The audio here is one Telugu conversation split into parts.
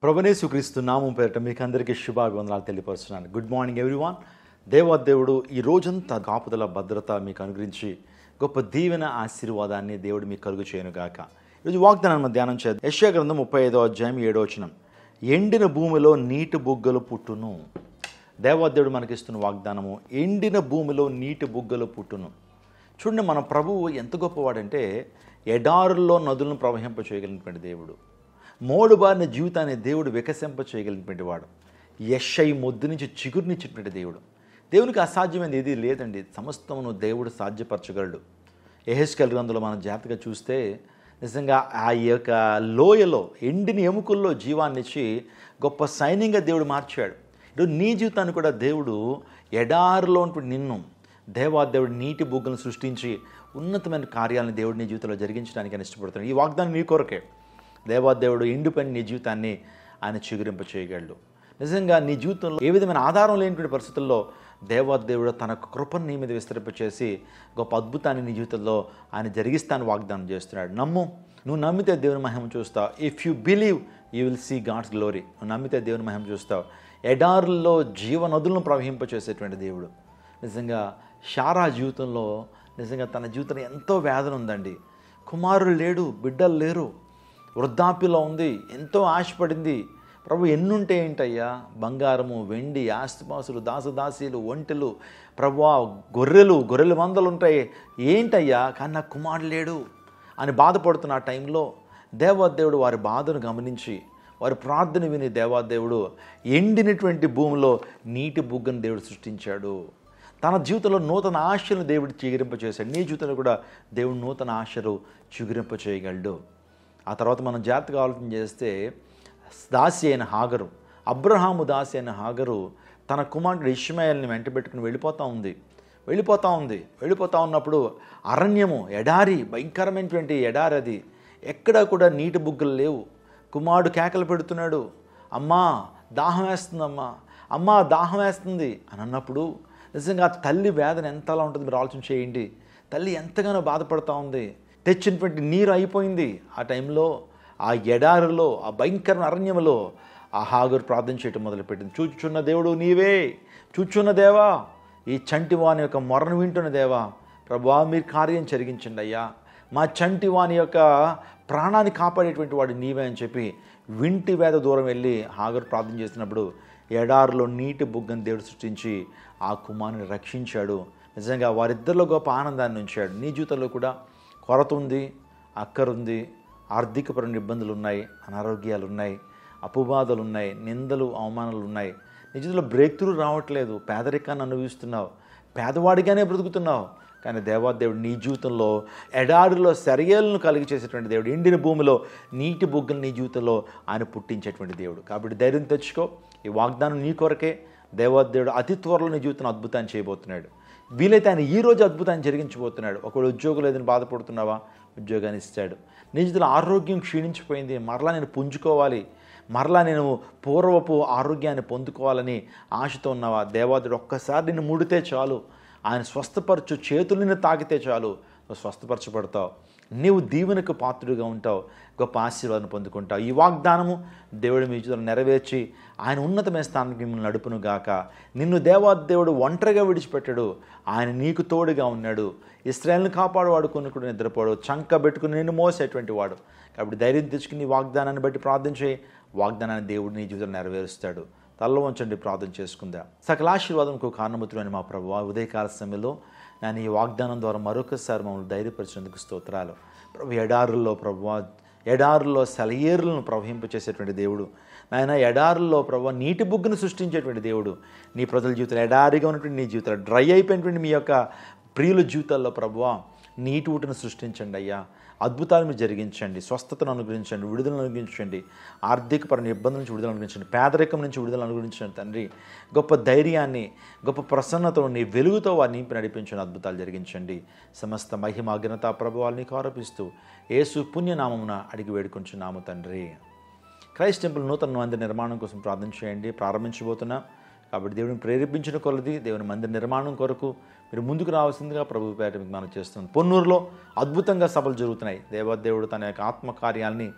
ప్రభునేసుక్రీస్తు నామం పేరిట మీకు అందరికీ శుభాభివందనాలు తెలియపరుస్తున్నాను. Good morning everyone. దేవాదేవుడు ఈ రోజంతా కాపుదల భద్రత మీకు అనుగ్రహించి గొప్ప దీవెన ఆశీర్వాదాన్ని దేవుడు మీకు కలుగు చేయనుగాక. ఈరోజు వాగ్దానాన్ని ధ్యానం చేద్దాం. యెషయా గ్రంథం 35వ అధ్యాయం 7వ వచనం. ఎండిన భూమిలో నీటి బుగ్గలు పుట్టును. దేవాదేవుడు మనకిస్తున్న వాగ్దానము, ఎండిన భూమిలో నీటి బుగ్గలు పుట్టును. చూడండి, మన ప్రభువు ఎంత గొప్పవాడంటే ఎడారుల్లో నదులను ప్రవహింప చేయగలిగినటువంటి దేవుడు, మోడుబారిన జీవితాన్ని దేవుడు వికసింప చేయగలిగినటువంటి వాడు, యెషయి మొద్దు నుంచి చిగురునిచ్చినటువంటి దేవుడు. దేవునికి అసాధ్యమైనది ఏది లేదండి. సమస్తమును దేవుడు సాధ్యపరచగలడు. యెహెజ్కేలు గ్రంథంలో మనం జాగ్రత్తగా చూస్తే నిజంగా ఆ యొక్క లోయలో ఎండిన ఎముకల్లో జీవాన్ని ఇచ్చి గొప్ప సైన్యంగా దేవుడు మార్చాడు. ఈరోజు నీ జీవితాన్ని కూడా దేవుడు ఎడారిలో ఉన్నటువంటి నిన్ను దేవాదేవుడు నీటి బుగ్గలను సృష్టించి ఉన్నతమైన కార్యాలను దేవుడు నీ జీవితంలో జరిగించడానికి ఆయన ఇష్టపడుతున్నాడు. ఈ వాగ్దానం నీ కొరకే. దేవాదేవుడు ఎండిపోయిన నీ జీవితాన్ని ఆయన చిగురింప చేయగలడు. నిజంగా నీ జీవితంలో ఏ విధమైన ఆధారం లేనటువంటి పరిస్థితుల్లో దేవాదేవుడు తన కృపను నీ మీద విస్తరింపచేసి గొప్ప అద్భుతాన్ని నీ జీవితంలో ఆయన జరిగిస్తాను వాగ్దానం చేస్తున్నాడు. నమ్ము. నువ్వు నమ్మితే దేవుని మహిమ చూస్తావు. If you believe you will see God's glory. నువ్వు నమ్మితే దేవుని మహిమ చూస్తావు. ఎడారుల్లో జీవనదులను ప్రవహింపచేసేటువంటి దేవుడు. నిజంగా శారా జీవితంలో నిజంగా తన జీవితంలో ఎంతో వేదన ఉందండి. కుమారులు లేడు, బిడ్డలు లేరు, వృద్ధాప్యలో ఉంది, ఎంతో ఆశపడింది. ప్రభు ఎన్నుంటే ఏంటయ్యా, బంగారము, వెండి, ఆస్తిపాసులు, దాసదాసీలు, ఒంటెలు, ప్రభు గొర్రెలు మందలు ఉంటాయి, ఏంటయ్యా, కానీ నాకు కుమారుడు లేడు అని బాధపడుతున్న ఆ టైంలో దేవాదేవుడు వారి బాధను గమనించి వారి ప్రార్థన విని దేవాదేవుడు ఎండినటువంటి భూమిలో నీటి బుగ్గను దేవుడు సృష్టించాడు. తన జీవితంలో నూతన ఆశలను దేవుడు చిగురింప చేశాడు. నీ జీవితంలో కూడా దేవుడు నూతన ఆశలు చిగురింప చేయగలడు. ఆ తర్వాత మనం జాగ్రత్తగా ఆలోచన చేస్తే దాసి అయిన హాగరు, అబ్రహాము దాసి అయిన హాగరు తన కుమారుడు ఇష్మాయేల్ని వెంట పెట్టుకుని వెళ్ళిపోతూ ఉన్నప్పుడు అరణ్యము, ఎడారి, భయంకరమైనటువంటి ఎడారి. అది ఎక్కడా కూడా నీటి బుగ్గలు లేవు. కుమారుడు కేకలు పెడుతున్నాడు, అమ్మా దాహం వేస్తుందమ్మా, అమ్మా దాహం వేస్తుంది అని అన్నప్పుడు నిజంగా తల్లి వేదన ఎంతలా ఉంటుంది మీరు ఆలోచన చేయండి. తల్లి ఎంతగానో బాధపడుతూ ఉంది. తెచ్చినటువంటి నీరు అయిపోయింది. ఆ టైంలో ఆ ఎడారిలో, ఆ భయంకర అరణ్యంలో ఆ హాగరు ప్రార్థన చేయటం మొదలుపెట్టింది. చూచుచున్న దేవుడు నీవే, చూచున్న దేవా, ఈ చంటివాని యొక్క మొరను వింటున్న దేవా, ప్రభువా మీరు కార్యం జరిగించండి అయ్యా, మా చంటివాని యొక్క ప్రాణాన్ని కాపాడేటువంటి వాడు నీవే అని చెప్పి వింటి వేద దూరం వెళ్ళి హాగరు ప్రార్థన చేసినప్పుడు ఎడారిలో నీటి బుగ్గను దేవుడు సృష్టించి ఆ కుమారుని రక్షించాడు. నిజంగా వారిద్దరిలో గొప్ప ఆనందాన్ని ఉంచాడు. నీ జీవితంలో కూడా కొరత ఉంది, అక్కరుంది, ఆర్థికపరమైన ఇబ్బందులు ఉన్నాయి, అనారోగ్యాలు ఉన్నాయి, అపవాదాలు ఉన్నాయి, నిందలు అవమానాలు ఉన్నాయి. నీ జీవితంలో బ్రేక్ త్రూ రావట్లేదు, పేదరికాన్ని అనుభవిస్తున్నావు, పేదవాడిగానే బ్రతుకుతున్నావు. కానీ దేవాదేవుడు నీ జీవితంలో ఎడారిలో సెరయేలను కలిగి చేసేటువంటి దేవుడు, ఎండిన భూమిలో నీటి బుగ్గలు నీ జీవితంలో ఆయన పుట్టించేటువంటి దేవుడు. కాబట్టి ధైర్యం తెచ్చుకో. ఈ వాగ్దానం నీ కొరకే. దేవాదేవుడు అతి త్వరలో నీ జీవితంలో అద్భుతాన్ని చేయబోతున్నాడు. వీలైతే ఆయన ఈరోజు అద్భుతాన్ని జరిగించబోతున్నాడు. ఒకవేళ ఉద్యోగం లేదని బాధపడుతున్నావా, ఉద్యోగాన్ని ఇస్తాడు. నీ జీవితంలో ఆరోగ్యం క్షీణించిపోయింది, మరలా నేను పుంజుకోవాలి, మరలా నేను పూర్వపు ఆరోగ్యాన్ని పొందుకోవాలని ఆశతో ఉన్నావా, దేవాదేవుడు ఒక్కసారి నిన్ను ముడితే చాలు, ఆయన స్వస్థపరచు చేతులను తాకితే చాలు, నువ్వు స్వస్థపరచబడతావు. నీవు దీవెనకు పాత్రుడిగా ఉంటావు, గొప్ప ఆశీర్వాదం పొందుకుంటావు. ఈ వాగ్దానము దేవుడు మీ జీవితంలో నెరవేర్చి ఆయన ఉన్నతమైన స్థానానికి మిమ్మల్ని నడుపును గాక. నిన్ను దేవాదేవుడు ఒంటరిగా విడిచిపెట్టాడు, ఆయన నీకు తోడుగా ఉన్నాడు. ఇశ్రాయేలును కాపాడువాడు, కొన్ని కూడా నిద్రపోడు, చంక పెట్టుకుని నిన్ను మోసేటువంటి వాడు. కాబట్టి ధైర్యం తెచ్చుకుని వాగ్దానాన్ని బట్టి ప్రార్థన చేయి. వాగ్దానాన్ని దేవుడు నీ జీవితంలో నెరవేరుస్తాడు. తలలో వంచండి, ప్రార్థన చేసుకుందాం. సకల ఆశీర్వాదంకు కారణమవుతున్న మా ప్రభువా, ఉదయకాల సమయంలో నేను ఈ వాగ్దానం ద్వారా మరొకసారి మమ్మల్ని ధైర్యపరిచినందుకు స్తోత్రాలు. ప్రభు ఎడారుల్లో సెలయేరులను ప్రవహింపచేసేటువంటి దేవుడు, నాయన ఎడారుల్లో ప్రభు నీటి బుగ్గను సృష్టించేటువంటి దేవుడు. నీ ప్రజల జీవితంలో ఎడారిగా ఉన్నటువంటి నీ జీవితంలో డ్రై అయిపోయినటువంటి మీ యొక్క ప్రియుల జీవితాల్లో ప్రభువా నీటి ఊటను సృష్టించండి అయ్యా. అద్భుతాలు మీరు జరిగించండి, స్వస్థతను అనుగ్రహించండి, విడుదలను అనుగ్రహించండి, ఆర్థికపరమైన ఇబ్బందుల నుంచి విడుదల అనుగ్రహించండి, పేదరికం నుంచి విడుదల అనుగ్రహించండి తండ్రి. గొప్ప ధైర్యాన్ని, గొప్ప ప్రసన్నతో, నీ వెలుగుతో వారిని నింపి నడిపించండి, అద్భుతాలు జరిగించండి. సమస్త మహిమ ఘనత ప్రభువాల్ని ఆరోపిస్తూ యేసు పుణ్యనామమున అడిగి వేడుకుంటున్నాము తండ్రి. క్రైస్ట్ టెంపుల్ నూతన మందిర నిర్మాణం కోసం ప్రార్థన చేయండి. ప్రారంభించబోతున్నాం కాబట్టి దేవుడిని ప్రేరేపించిన కొలది దేవుని మందిర నిర్మాణం కొరకు మీరు ముందుకు రావాల్సిందిగా ప్రభు పేట మీకు మనం చేస్తున్నాం. పొన్నూరులో అద్భుతంగా సభలు జరుగుతున్నాయి. దేవాదేవుడు తన యొక్క ఆత్మకార్యాలని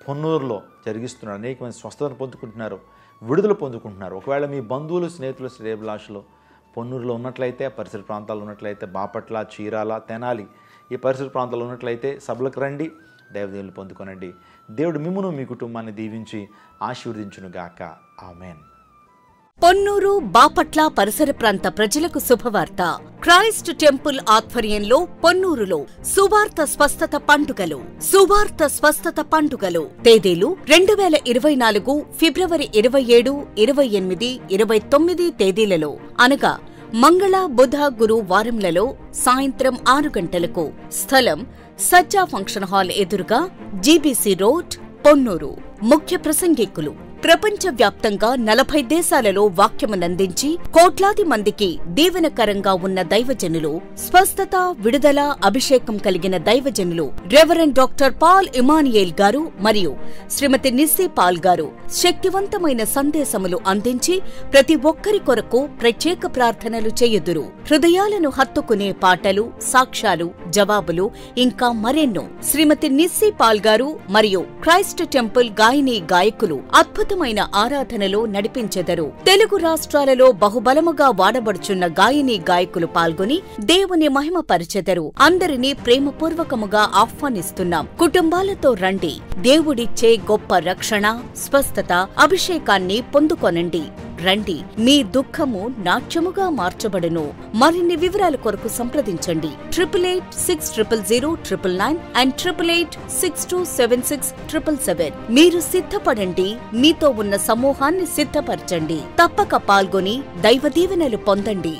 పొన్నూరులో జరిగిస్తున్నారు. అనేక మంది స్వస్థతను పొందుకుంటున్నారు, విడుదల పొందుకుంటున్నారు. ఒకవేళ మీ బంధువులు, స్నేహితులు, శ్రేయభిలాషులు పొన్నూరులో ఉన్నట్లయితే, పరిసర ప్రాంతాల్లో ఉన్నట్లయితే, బాపట్ల, చీరాల, తెనాలి ఈ పరిసర ప్రాంతాల్లో ఉన్నట్లయితే సభలకు రండి, దైవదీవులు పొందుకొనండి. దేవుడు మిమ్మును మీ కుటుంబాన్ని దీవించి ఆశీర్వదించునుగాక. ఆమెన్. పొన్నూరు, బాపట్ల పరిసర ప్రాంత ప్రజలకు శుభవార్త. క్రైస్ట్ టెంపుల్ ఆధ్వర్యంలో పొన్నూరులో సువార్త స్వస్థత పండుగలు. సువార్త స్వస్థత పండుగలు తేదీలు 2024 ఫిబ్రవరి 27, 28, 29 తేదీలలో అనగా మంగళ, బుధ, గురు వారములలో సాయంత్రం 6 గంటలకు. స్థలం సజ్జా ఫంక్షన్ హాల్ ఎదురుగా, జీబీసీ రోడ్, పొన్నూరు. ముఖ్య ప్రసంగికులు ప్రపంచవ్యాప్తంగా 40 దేశాలలో వాక్యమునందించి కోట్లాది మందికి దీవెనకరంగా ఉన్న దైవజనులు, స్వస్థత, విడుదల, అభిషేకం కలిగిన దైవజనులు రెవరెండ్ డాక్టర్ పాల్ ఇమానియేల్ గారు మరియు శ్రీమతి నిస్సీ పాల్ గారు శక్తివంతమైన సందేశములు అందించి ప్రతి ఒక్కరి కొరకు ప్రత్యేక ప్రార్థనలు చేయుదురు. హృదయాలను హత్తుకునే పాటలు, సాక్ష్యాలు, జవాబులు ఇంకా మరెన్నో. శ్రీమతి నిస్సీ పాల్ గారు మరియు క్రైస్ట్ టెంపుల్ గాయని గాయకులు అద్భుతమైన ఆరాధనలో నడిపించెదరు. తెలుగు రాష్ట్రాలలో బహుబలముగా వాడబడుచున్న గాయని గాయకులు పాల్గొని దేవుని మహిమపరచెదరు. అందరినీ ప్రేమపూర్వకముగా ఆహ్వానిస్తున్నాం. కుటుంబాలతో రండి. దేవుడిచ్చే గొప్ప రక్షణ, స్వస్థత, అభిషేకాన్ని పొందుకొనండి. రండి, మీ దుఃఖము నాట్యముగా మార్చబడును. మరిన్ని వివరాల కొరకు సంప్రదించండి 8886000999 అండ్ 8862767777. మీరు సిద్ధపడండి, మీతో ఉన్న సమూహాన్ని సిద్ధపరచండి. తప్పక పాల్గొని దైవ దీవెనలు పొందండి.